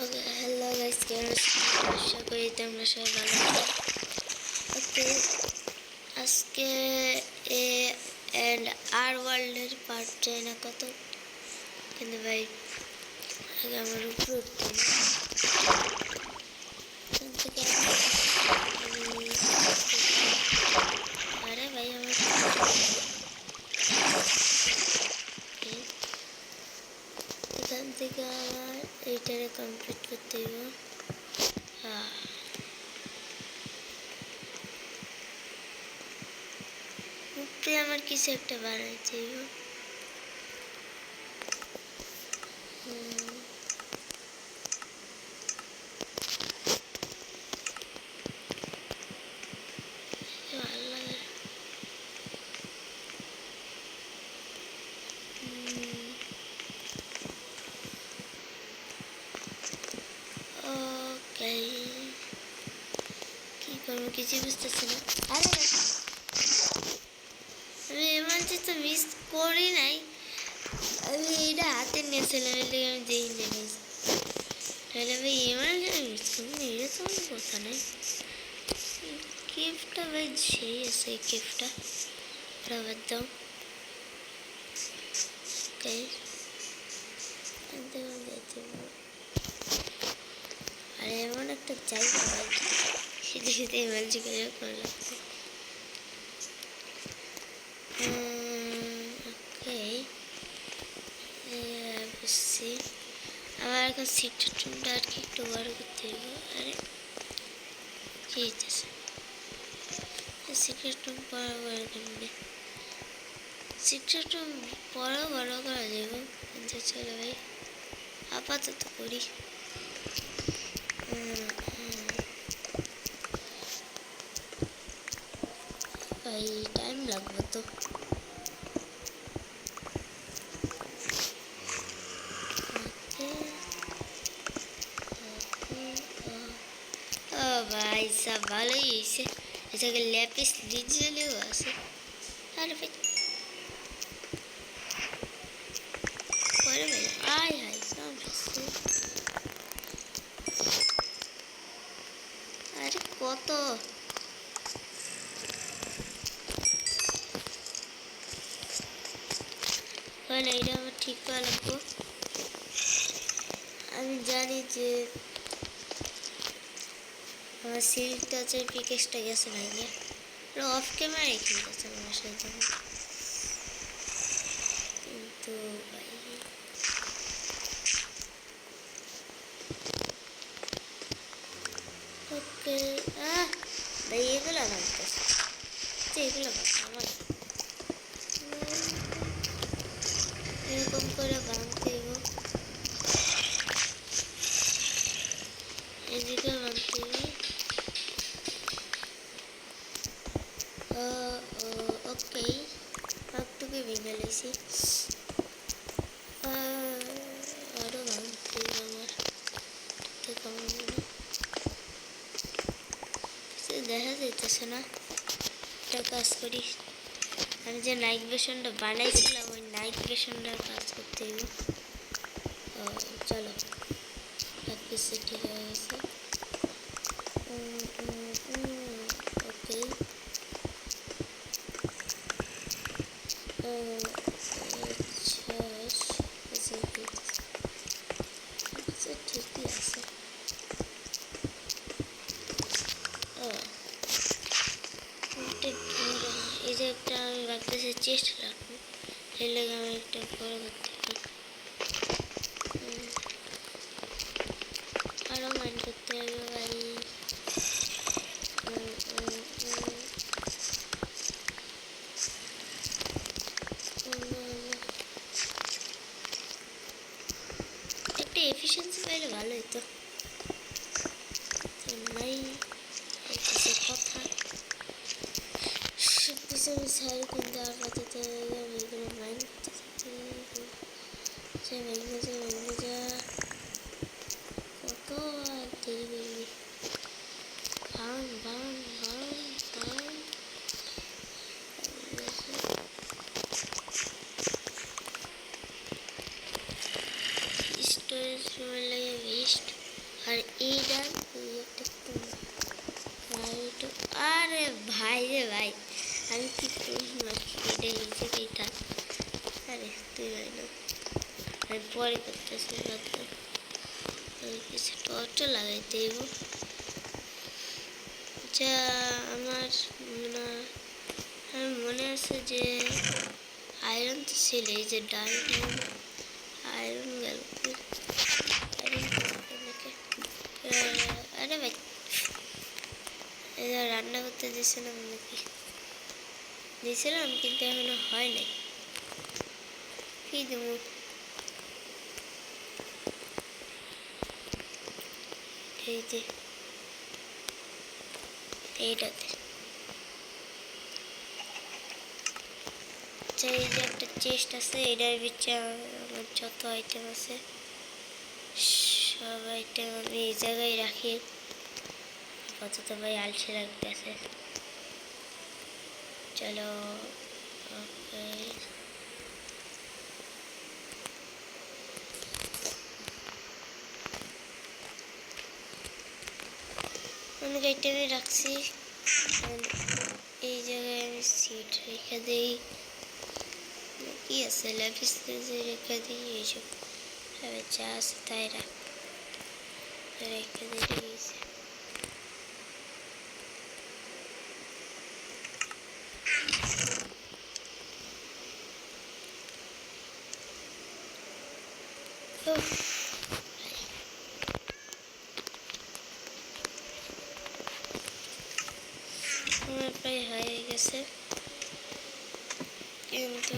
Okay hello guys, কেমন আছেন? আশা করি তোমরা সবাই ভালো আছো। ওকে, আজকে এ অ্যান্ড আর ওয়ার্ল্ডের পার্ট চাই না কত, কিন্তু ভাই আগে আমার উপরে উঠতে হবে। এখান থেকে আরে ভাই আমার এখান থেকে আমার এইটারে কমপ্লিট করতে হবে। উপরে আমার কিছু একটা বানাইতে হবে। কি করবো কিছু বুঝতেছি না। আরে আমি এমনটি তো মিস করি নাই, আমি এটা হাতে নিয়েছিলাম, এলে আমি দিই না মিস, তাহলে ভাই এমন মিস করবো এটা তো আমার কথা নেই। গিফটটা ভাই সেই আছে, এই গিফটটা বাদ দাও। আর এমন একটা জায়গা ভাই খেতে খেতে এমার্জি করে লাগছে। ওকে, বুঝছি। আমার এখন সিক্রেট রুমটা আর কি একটু বড় করতে হবে। আরে কি হইতেছে? সিক্রেট রুম বড় বড় করবে, সিক্রেট রুম বড় বড় করা যাবে, কিন্তু চলো ভাই আপাতত করি। ভাই টাইম লাগবে তো। ভাই সব ভালোই হয়েছে, এটাকে ল্যাপিস লিজেলেও আছে। আরে ভাই পরে ভাই আয় হাই আরে কত এইটা আমার ঠিক করা লাগবো। আমি জানি যে আমার সিল্ক টাচের পিকেসটা গেছে না, অফ ক্যামেরায় খেলতেছে আমার সাথে, কিন্তু ভাই ওকে ভাই এগুলো ভাঙতেছে, এগুলো আমার এরকম করে ভাঙতে হবে, এদিকে ভাঙতে হবে। ওকে সবটুকু ভেঙে লেছি, আরো ভাঙতে আমার কিছু দেখা যাইতেছে না। একটা কাজ করি, আমি যে নাইট ভিশনটা বানাইছিলাম ওই নাইট ভিশনটার কাজ করতে হবে। চলো সব কিছু ঠিক হয়ে গেছে। ওকে ঠিকই আছে। এই যে একটা আমি ভাবতেছি চেস্ট রাখবো, সেই লাগে আমি একটা বড় করতে হবে, আরও মাইন্ড করতে হবে ভাই। একটা এফিসিয়েন্সি পাইলে ভালো হতো, নাই কথা সব কিছু আমি ছাড়ি, কিন্তু আপাতত আমি এগুলো মাইন্ড করতে ভেঙে যা কত আর দেরি করবি। স্টোরেজ রুমের লাগে বেস্ট। আর এইটা আরে ভাই রে ভাই, আমি কি করবো? এটা এই জায়গাটা, আরে তুই ভাই না, আমি পরে করতেছি। কিছু টর্চও লাগাইতে হইব। যা আমার মনে আছে যে আয়রন তো ছিল, এই যে ডালটা আয়রন গেল। আরে ভাই, এটা রান্না করতে দিয়েছিলাম নাকি? দিয়েছিলাম, কিন্তু এখনো হয় নাই। কি দেবো? এই যে এইটাতে, আচ্ছা এই যে একটা চেস্ট আছে, এটার ভিতরে আমার যত আইটেম আছে সব আইটেম আমি এই জায়গায় রাখি। আপাতত ভাই আলসে লাগতেছে। চলো ওকে, অনেক আইটেমে রাখছি। এই জায়গায় আমি সিট রেখে দিই, কি আছে ল্যাপিস রেখে দিই, এইসব যা আছে তাই রেখে দিয়েছে। আমার প্রায় হয়ে গেছে, কিন্তু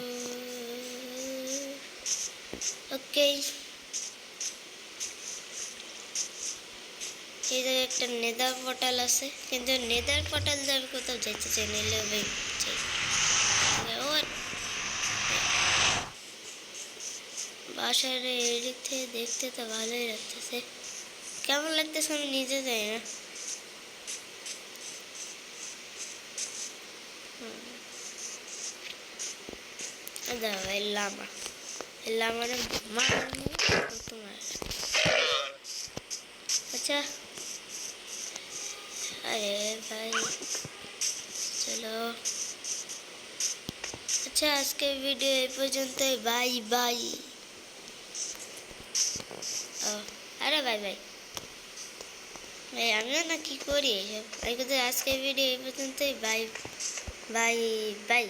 ওকে। এই জায়গায় একটা নেদার পটাল আছে, কিন্তু নেদার পটাল দিয়ে আমি কোথাও যাইতে চাই, নিলে ভাই বাসার এদিক থেকে দেখতে তো ভালোই লাগতেছে, কেমন লাগতেছে আমি নিজে যাই না। ভাই লামারে তোমার, আচ্ছা আরে ভাই চলো, আচ্ছা আজকে ভিডিও এই পর্যন্তই, বাই বাই। ও আরে ভাই ভাই ভাই, আমিও না কি করি এইসব, আজকে ভিডিও এই পর্যন্তই, বাই বাই বাই।